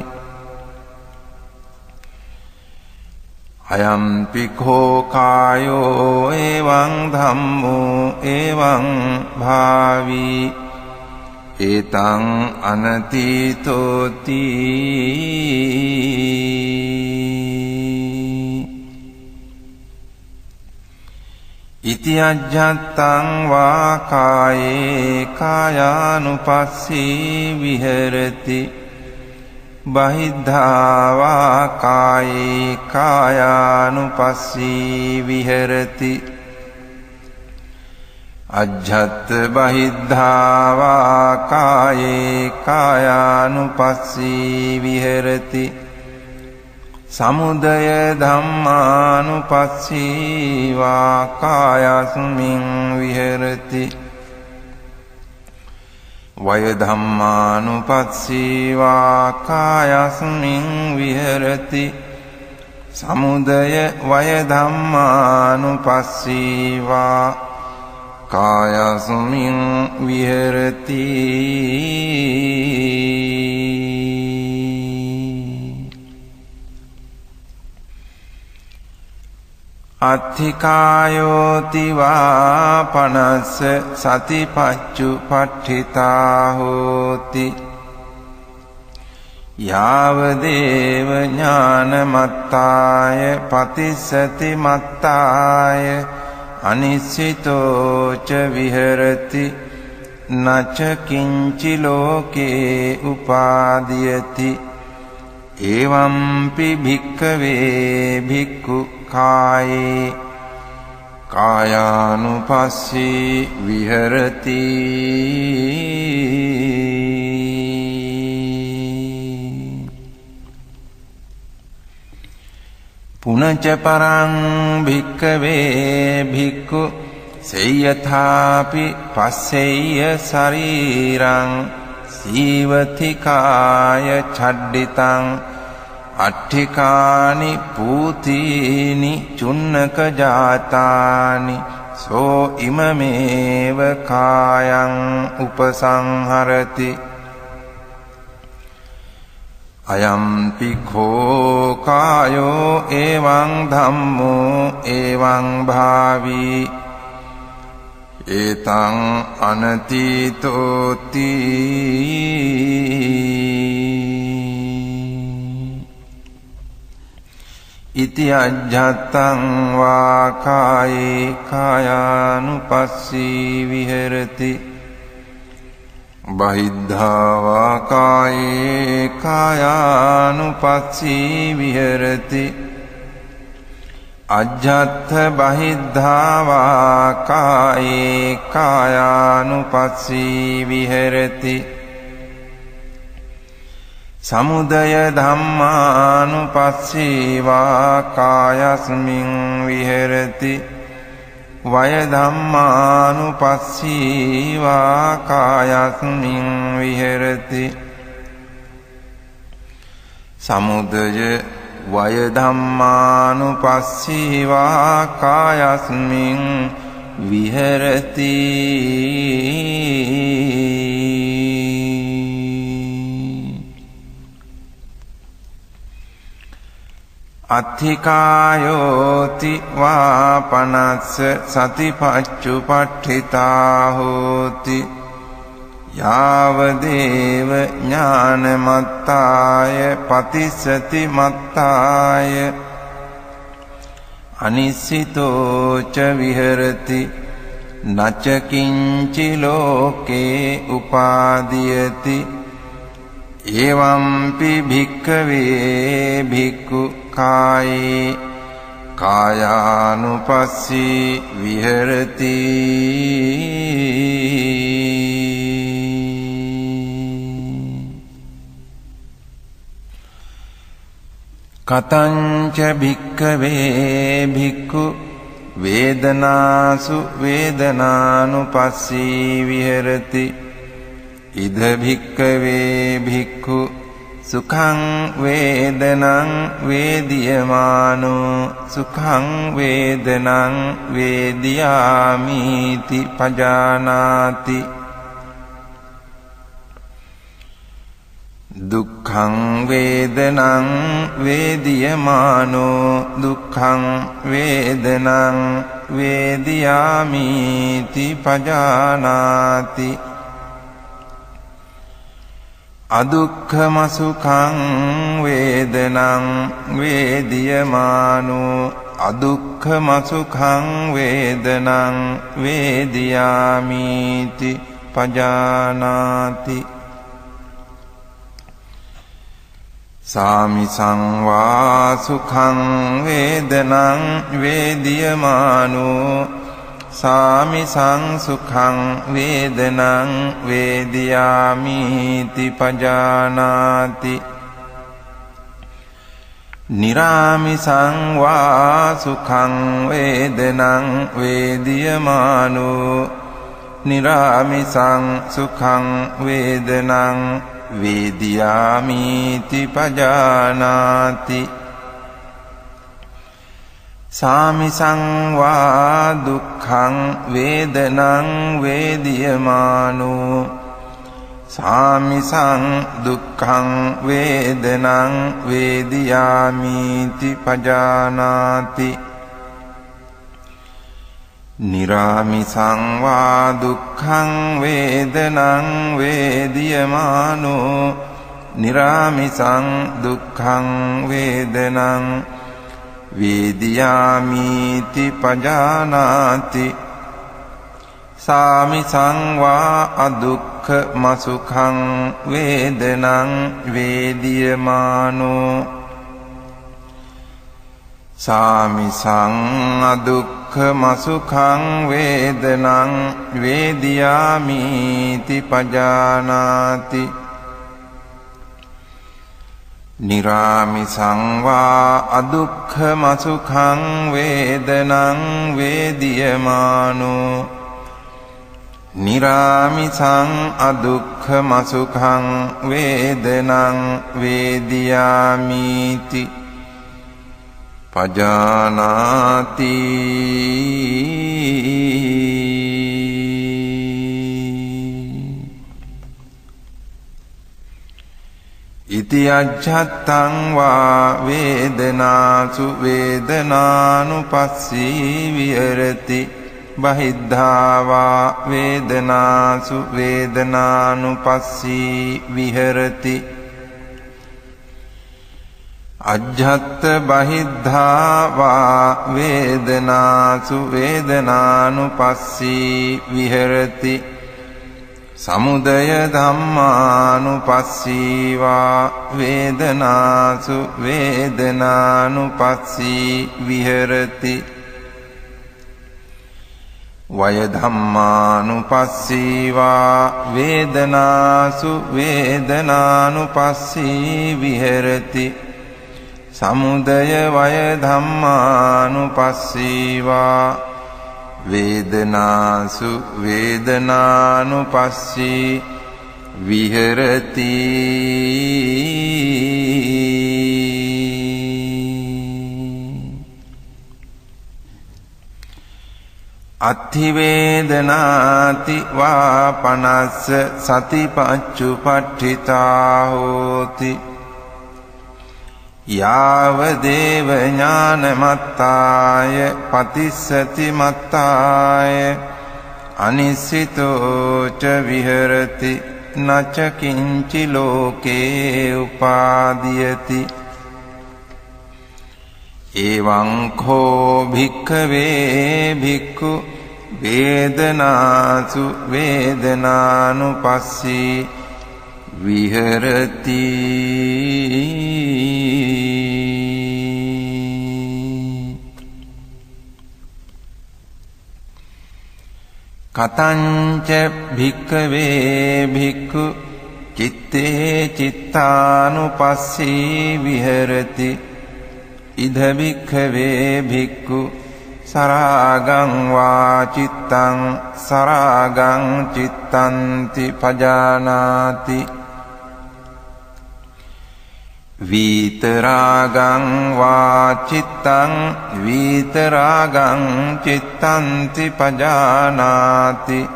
අයම්පි කෝ කායෝ එවං ධම්මෝ එවං භාවී ඒතං අනතීතෝති ඉති අජ්ජත්තං වා කායේ කායානුපස්සී විහෙරති බහිද්ධා වා කායේ කායානුපස්සී විහෙරති අජ්ජත් බහිද්ධා වා කායේ කායානුපස්සී විහෙරති සමුදය ධම්මානුපස්සී වා කායස්මින් විහෙරති වය ධම්මානුපස්සී වා කායස්මින් විහෙරති සමුදය වය ධම්මානුපස්සී වා කායස්මින් විහෙරති අත්ථිකායෝති වා පනස්ස සතිපච්චුපට්ඨිතා හෝති යාවදේව ඥානමත්තාය පතිස්සති මත්තාය අනිස්සිතෝ ච විහෙරති නච කිංචි ලෝකේ උපාදීයති එවම්පි භික්ඛවේ භික්ඛු කායේ කායානුපස්සී විහෙරති පුනච පරං භික්ඛවේ භික්ඛු සේයථාපි පස්සෙය්‍ය ශරීරං සීවති කාය ඡඩ්ඩිතං අට්ඨිකානි පූතීනි චුන්නක ජාතානි සෝ ඉමමේව කායං උපසංහරති අයම්පි කෝ කායෝ එවං ධම්මෝ එවං භාවී ඒතං අනතීතෝති ඉති අජ්ජත්තං වා කායේ කායානුපස්සී විහෙරති බහිද්ධා වා කායේ කායානුපස්සී විහෙරති අජ්ජත්ථ බහිද්ධා වා කායේ කායානුපස්සී විහෙරති සමුදය ධම්මානුපස්සී වා කායස්මින් විහෙරති වය ධම්මානුපස්සී වා කායස්මින් විහෙරති සමුදය වය ධම්මානුපස්සී වා කායස්මින් විහෙරති අත්ථිකායෝති වා පනස්ස සතිපච්චුපට්ඨිතා හෝති යාවදේව ඥානමත්තාය පතිස්සති මත්තාය අනිස්සිතෝ ච විහෙරති නච කිංචි ලෝකේ උපාදීයති එවම්පි භික්ඛවේ භික්ඛු කායේ කායානුපස්සී විහෙරති කතංච භික්ඛවේ භික්ඛු වේදනාසු වේදනානුපස්සී විහෙරති ඉද භික්ඛවේ භික්ඛු සුඛං වේදනං වේදියමානෝ සුඛං වේදනං වේදියාමිති පජානාති දුක්ඛං වේදනං වේදියමානෝ දුක්ඛං වේදනං වේදියාමිති පජානාති අදුක්ඛම සුඛං වේදනං වේදියමානෝ අදුක්ඛම සුඛං වේදනං වේදියාමිති පජානාති සාමිසං වා සුඛං වේදනං වේදියමානෝ සාමිසං සුඛං වේදනං වේදියාමිති පජානාති නිරාමිසං වා සුඛං වේදනං වේදියමානෝ නිරාමිසං සුඛං වේදනං වේදියාමිති පජානාති සාමිසං වා දුක්ඛං වේදනං වේදියමානෝ සාමිසං දුක්ඛං වේදනං වේදියාමිති පජානාති නිරාමිසං වා දුක්ඛං වේදනං වේදියමානෝ නිරාමිසං දුක්ඛං වේදනං වේදියාමිති පජානාති සාමිසං වා අදුක්ඛම සුඛං වේදනං වේදියමානෝ සාමිසං අදුක්ඛම සුඛං වේදනං වේදියාමිති පජානාති නිරාමිසං වා අදුක්ඛම සුඛං වේදනං වේදියමානෝ නිරාමිසං අදුක්ඛම සුඛං වේදනං වේදියාමිති පජානාති ඉති අජ්ජත්තං වා වේදනාසු වේදනානුපස්සී විහෙරති බහිද්ධා වා වේදනාසු වේදනානුපස්සී විහෙරති අජ්ජත්ත බහිද්ධා වා වේදනාසු වේදනානුපස්සී විහෙරති සමුදය ධම්මානුපස්සී වා වේදනාසු වේදනානුපස්සී විහෙරති වය ධම්මානුපස්සී වා වේදනාසු වේදනානුපස්සී විහෙරති සමුදය වය ධම්මානුපස්සී වා වේදනාසු වේදනානුපස්සී විහෙරති අත්ථි වේදනාති වා පනස්ස සතිපච්චුපට්ඨිතා හෝති යාව දේව ඥානමත්තාය පතිස්සති මත්තාය අනිසිතෝ ච විහෙරති නච කිංචි ලෝකේ උපාදීයති එවං කෝ භික්ඛවේ භික්ඛු වේදනාසු වේදනානුපස්සී විහෙරති කතංච භික්ඛවේ භික්ඛු චිත්තේ චිත්තානුපස්සී විහෙරති ඉද භික්ඛවේ භික්ඛු සරාගං වා චිත්තං සරාගං චිත්තන්ති පජානාති විතරාගං වා චිත්තං විතරාගං චිත්තන්ති පජානාති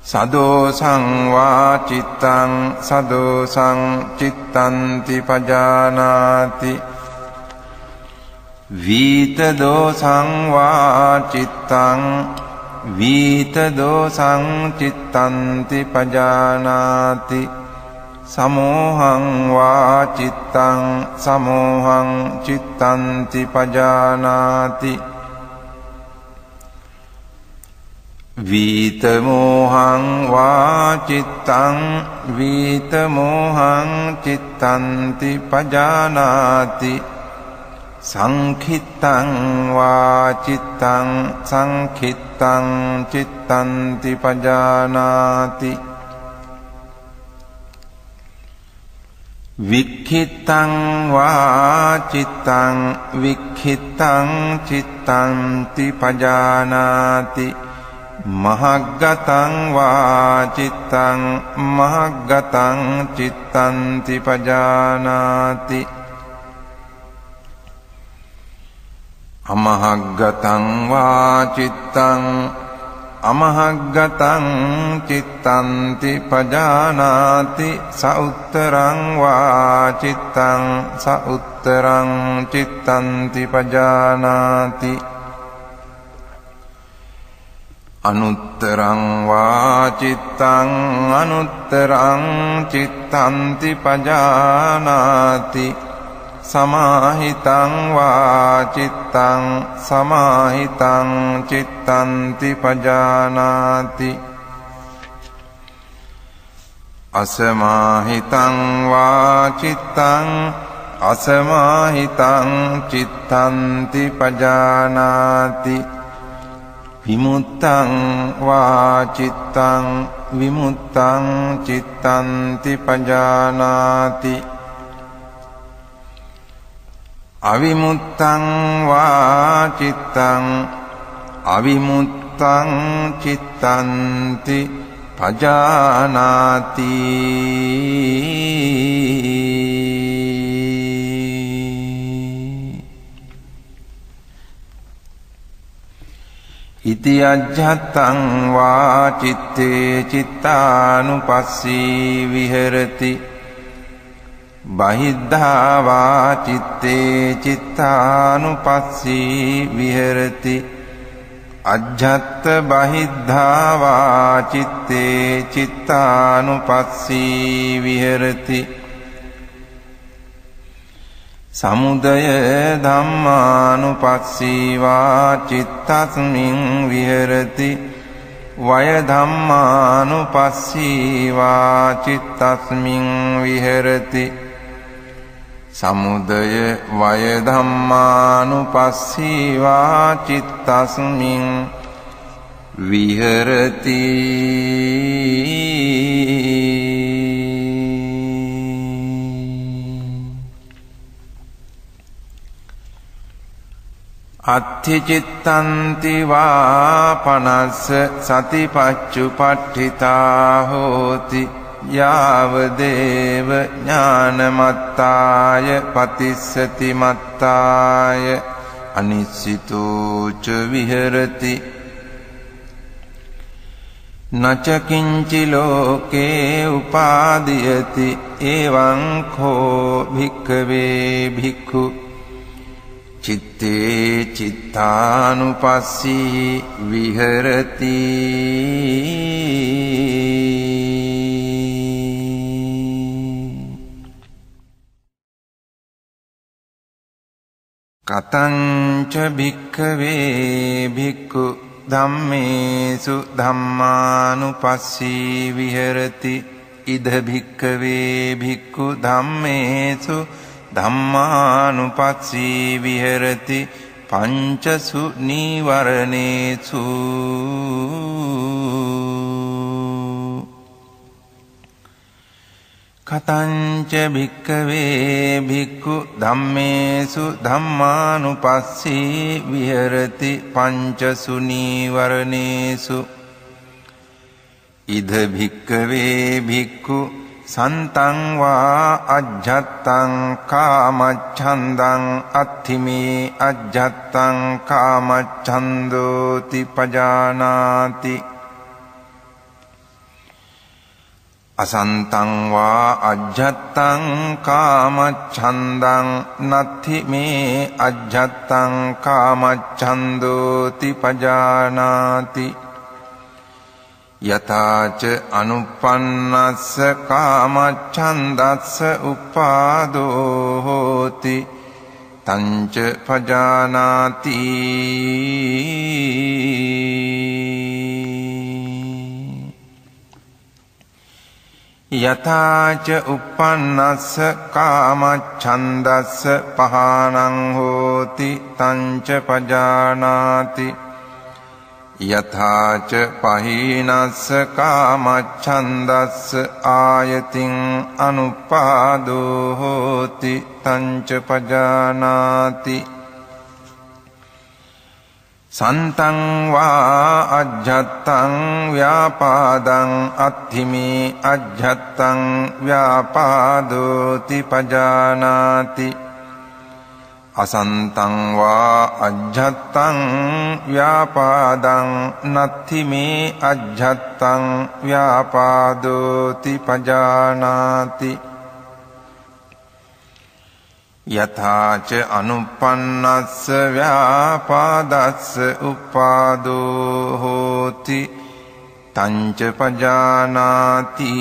සදෝසං වා චිත්තං සදෝසං චිත්තන්ති පජානාති විත දෝසං වා චිත්තං වීත දෝසං චිත්තන්ති පජානාති සමෝහං වා චිත්තං සමෝහං චිත්තන්ති පජානාති වීතමෝහං වා චිත්තං වීතමෝහං චිත්තන්ති පජානාති සංඛිත්තං වා චිත්තං සංඛිත්තං චිත්තන්ති පජානාති වික්ඛිත්තං වා චිත්තං වික්ඛිත්තං චිත්තන්ති පජානාති මහග්ගතං වා චිත්තං මහග්ගතං චිත්තන්ති පජානාති අමහග්ගතං වා චිත්තං අමහග්ගතං චිත්තන්ති පජානාති සඋත්තරං වා චිත්තං සඋත්තරං චිත්තන්ති පජානාති අනුත්තරං වා චිත්තං අනුත්තරං චිත්තන්ති පජානාති සමාහිතං වා චිත්තං සමාහිතං චිත්තන්ති පජානාති අසමාහිතං වා චිත්තං අසමාහිතං චිත්තන්ති පජානාති විමුත්තං වා චිත්තං විමුත්තං චිත්තන්ති පජානාති අවිමුත්තං වා චිත්තං අවිමුත්තං චිත්තන්ති පජානාති ඉති අජ්ජත්තං වා චිත්තේ චිත්තානුපස්සී විහෙරති බහිද්ධා වා චිත්තේ චිත්තානුපස්සී විහෙරති අජ්ජත්ත බහිද්ධා වා චිත්තේ චිත්තානුපස්සී විහෙරති සමුදය ධම්මානුපස්සී වා චිත්තස්මින් විහෙරති වය ධම්මානුපස්සී වා චිත්තස්මින් විහෙරති සමුදය වය ධම්මානුපස්සී වා චිත්තස්මින් විහෙරති අත්ථි චිත්තන්ති වා පනස්ස සතිපච්චුපට්ඨිතා හෝති යාව දේව ඥානමත්තාය පතිස්සති මත්තාය අනිස්සිතෝ ච විහෙරති නච කිංචි ලෝකේ උපාදීයති එවං කෝ භික්ඛවේ භික්ඛු චිත්තේ චිත්තානුපස්සී විහෙරති කතංච භික්ඛවේ භික්ඛු ධම්මේසු ධම්මානුපස්සී විහෙරති ඉද භික්ඛවේ භික්ඛු ධම්මේසු ධම්මානුපස්සී විහෙරති පංචසු නීවරණේසු කතංච භික්ඛවේ භික්ඛු ධම්මේසු ධම්මානුපස්සී විහෙරති පංචසු නීවරණේසු ඉද භික්ඛවේ භික්ඛු සන්තං වා අජ්ජත්තං කාමච්ඡන්දං අත්ථිමේ අජ්ජත්තං කාමච්ඡන්දෝති පජානාති අසන්තං වා අජ්ජත්තං කාමච්ඡන්දං නත්ථිමේ අජ්ජත්තං කාමච්ඡන්දෝති පජානාති යථාච අනුප්පන්නස්ස කාමච්ඡන්දස්ස උප්පාදෝ හෝති තංච පජානාති යථාච උප්පන්නස්ස කාමච්ඡන්දස්ස පහානං හෝති තංච පජානාති යථාච පහීනස්ස කාමච්ඡන්දස්ස ආයතින් අනුපාදෝ හෝති තංච පජානාති සන්තං වා අජ්ජත්තං ව්‍යාපාදං අත්ථිමේ අජ්ජත්තං ව්‍යාපාදෝති පජානාති අසන්තං වා අජ්ජත්තං ව්‍යාපාදං නත්ථිමේ අජ්ජත්තං ව්‍යාපාදෝති පජානාති යථාච අනුප්පන්නස්ස ව්‍යාපාදස්ස උප්පාදෝ හෝති තංච පජානාති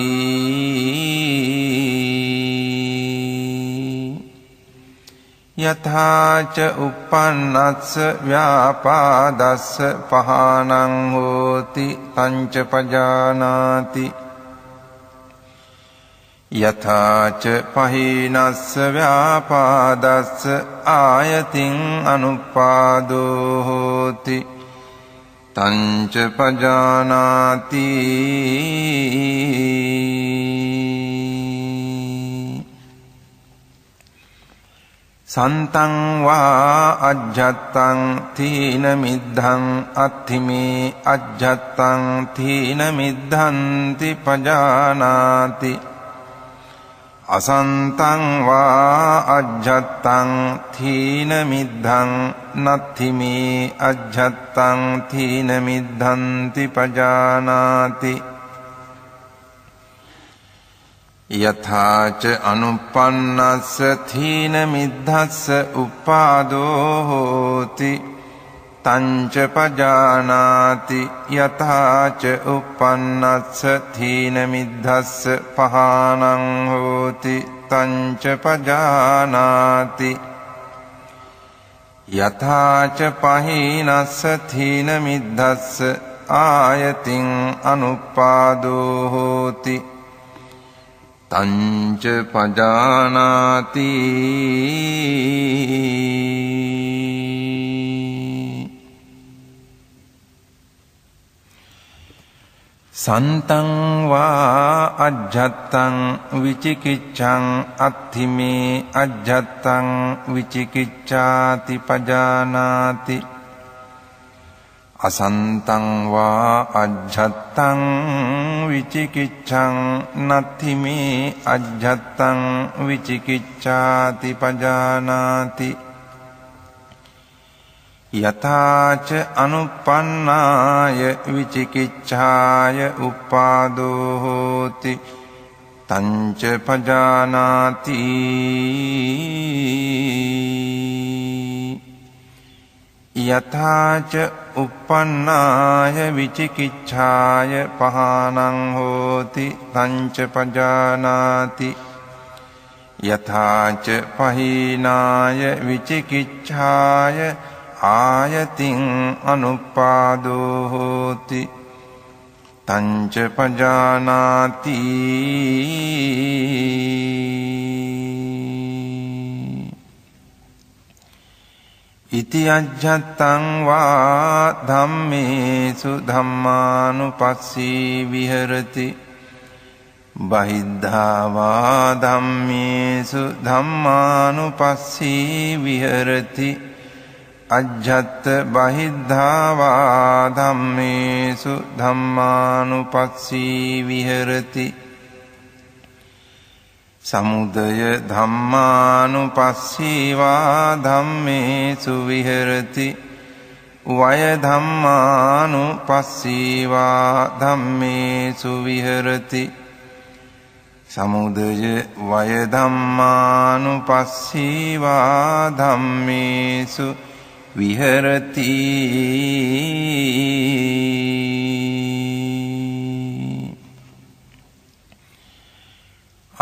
යථාච උප්පන්නස්ස ව්‍යාපාදස්ස පහානං හෝති තංච පජානාති යථාච පහීනස්ස ව්‍යාපාදස්ස ආයතින් අනුපාදෝ හෝති තංච පජානාති සන්තං වා අජ්ජත්තං තීන මිද්ධං අත්ථිමේ අජ්ජත්තං තීන මිද්ධන්ති පජානාති අසන්තං වා අජ්ජත්තං තීන මිද්ධං නත්ථිමේ අජ්ජත්තං තීන මිද්ධන්ති පජානාති යථාච අනුප්පන්නස්ස තීන මිද්ධස්ස උප්පාදෝ හෝති තංච පජානාති යථාච උප්පන්නස්ස තීන මිද්ධස්ස පහානං හෝති තංච පජානාති යථාච පහීනස්ස තීන මිද්ධස්ස ආයතින් අනුපාදෝ හෝති තංච පජානාති සන්තං වා අජ්ජත්තං විචිකිච්ඡං අත්ථිමේ අජ්ජත්තං විචිකිච්ඡාති පජානාති අසන්තං වා අජ්ජත්තං විචිකිච්ඡං නත්ථිමේ අජ්ජත්තං විචිකිච්ඡාති පජානාති යථාච අනුප්පන්නාය විචිකිච්ඡාය උප්පාදෝ හෝති තංච පජානාති යථාච උප්පන්නාය විචිකිච්ඡාය පහානං හෝති තංච පජානාති යථාච පහීනාය විචිකිච්ඡාය ආයතින් අනුපාදෝ හෝති තංච පජානාති ඉති අජ්ජත්තං වා ධම්මේසු ධම්මානුපස්සී විහෙරති බහිද්ධා වා ධම්මේසු ධම්මානුපස්සී විහෙරති අජ්ජත් බහිද්ධා වා ධම්මේසු ධම්මානුපස්සී විහෙරති සමුදය ධම්මානුපස්සී වා ධම්මේසු විහෙරති වය ධම්මානුපස්සී වා ධම්මේසු විහෙරති සමුදය වය ධම්මානුපස්සී වා ධම්මේසු විහෙරති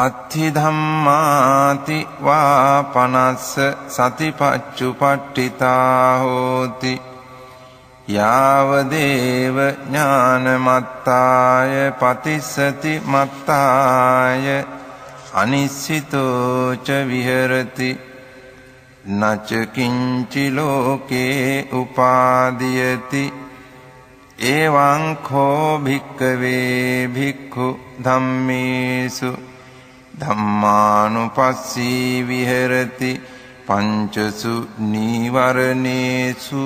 අත්ථි ධම්මාති වාපනස්ස සතිපච්චුපට්ඨිතා හෝති යාව දේව ඥානමත්තාය පතිස්සති මත්තාය අනිස්සිතෝ ච විහෙරති නච කිංචි ලෝකේ උපාදීයති එවං කෝ භික්ඛවේ භික්ඛු ධම්මේසු ධම්මානුපස්සී විහෙරති පංචසු නීවරණේසු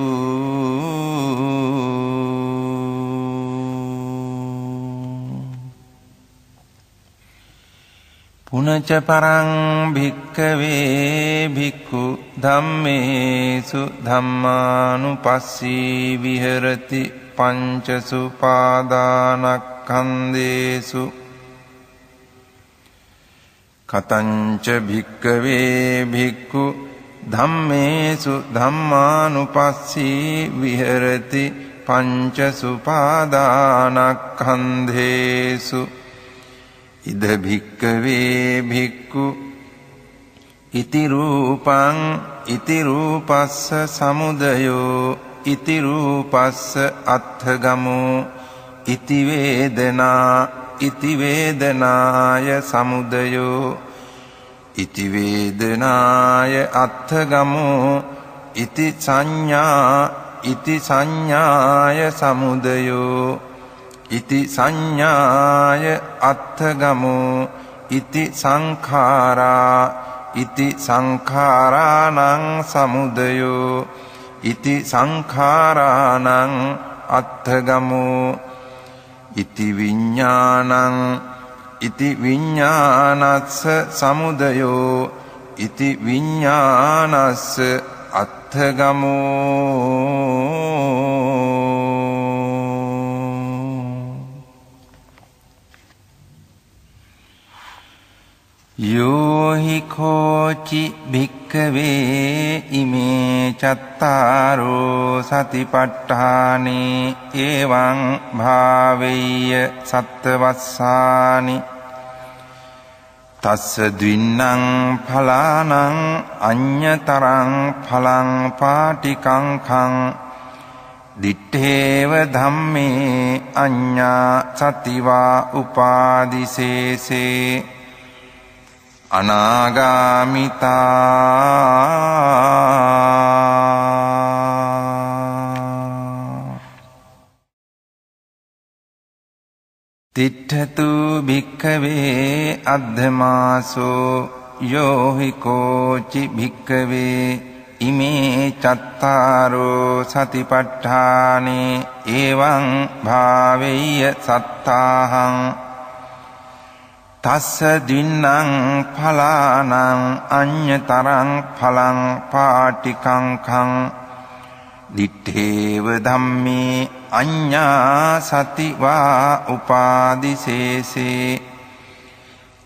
පුනච පරං භික්ඛවේ භික්ඛු ධම්මේසු ධම්මානුපස්සී විහෙරති පංචසු පාදානක්ඛන්දේසු කතංච භික්ඛවේ භික්ඛු ධම්මේසු ධම්මානුපස්සී විහෙරති පංචසු පාදානක්ඛන්දේසු ඉද භික්ඛවේ භික්ඛු ඉති රූපං ඉති රූපස්ස සමුදයෝ ඉති රූපස්ස අත්ථගමෝ ඉති වේදනා ඉති වේදනාය සමුදයෝ ඉති වේදනාය අත්ථගමෝ ඉති සංඥා ඉති සංඥාය සමුදයෝ ඉති සංඥාය අත්ථගමෝ ඉති සංඛාරා ඉති සංඛාරාණං සමුදයෝ ඉති සංඛාරාණං අත්ථගමෝ ඉති විඤ්ඤාණං ඉති විඤ්ඤාණස්ස සමුදයෝ ඉති විඤ්ඤාණස්ස අත්ථගමෝ යෝ හි කෝචි භික්ඛවේ ඉමේ චත්තාරෝ සතිපට්ඨානේ එවං භාවෙය්‍ය සත්තවස්සානි තස්ස ද්වින්නං ඵලානං අඤ්ඤතරං ඵලං පාටිකංඛං දිත්තේව ධම්මේ අඤ්ඤා සතිවා උපාදිසේසේ අනාගාමිතා තිට්ඨතු භික්ඛවේ අද්ධමාසෝ යෝහි කෝචි භික්ඛවේ ඉමේ චත්තාරෝ සතිපට්ඨානේ එවං භාවෙය්‍ය සත්තාහං තස්ස දින්නං ඵලානං අඤ්ඤතරං ඵලං පාටිකංඛං දිත්තේව ධම්මේ අඤ්ඤා සතිවා උපාදිසේසේ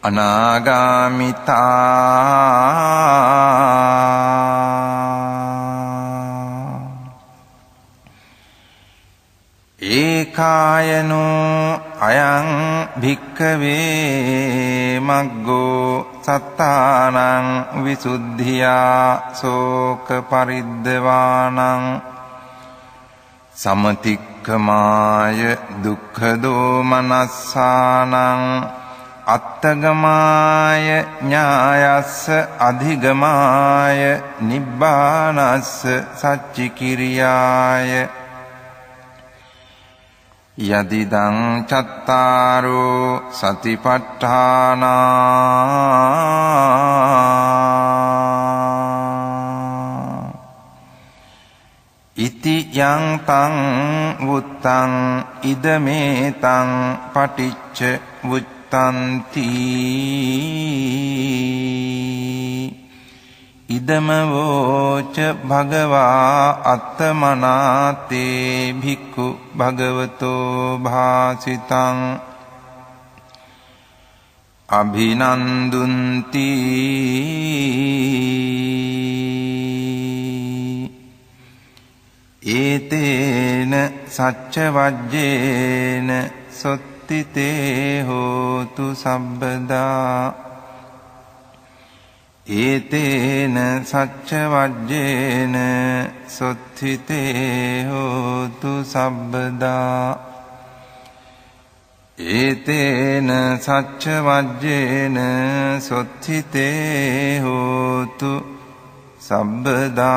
අනාගාමිතා ඒකායනෝ අයං භික්ඛවේ මග්ගෝ සත්තානං විසුද්ධියා සෝක පරිද්දවානං සමතික්ඛමාය දුක්ඛ දෝමනස්සානං අත්තගමාය ඥායස්ස අධිගමාය නිබ්බානස්ස සච්චිකිරියාය යදිදං චත්තාරෝ සතිපට්ඨානා ඉති යං තං වුත්තං ඉදමේතං පටිච්ච වුත්තන්ති ඉදම වෝච භගවා අත්තමනාතේ භික්ඛු භගවතෝ භාසිතං අභිනන්දුන්ති ඒතේන සච්ච වජ්ජේන සොත්තිතේ හෝතු සබ්බදා ඒතේන සච්ච වජ්ජේන සොත්ථිතේ හෝතු සබ්බදා ඒතේන සච්ච වජ්ජේන සොත්ථිතේ හෝතු සබ්බදා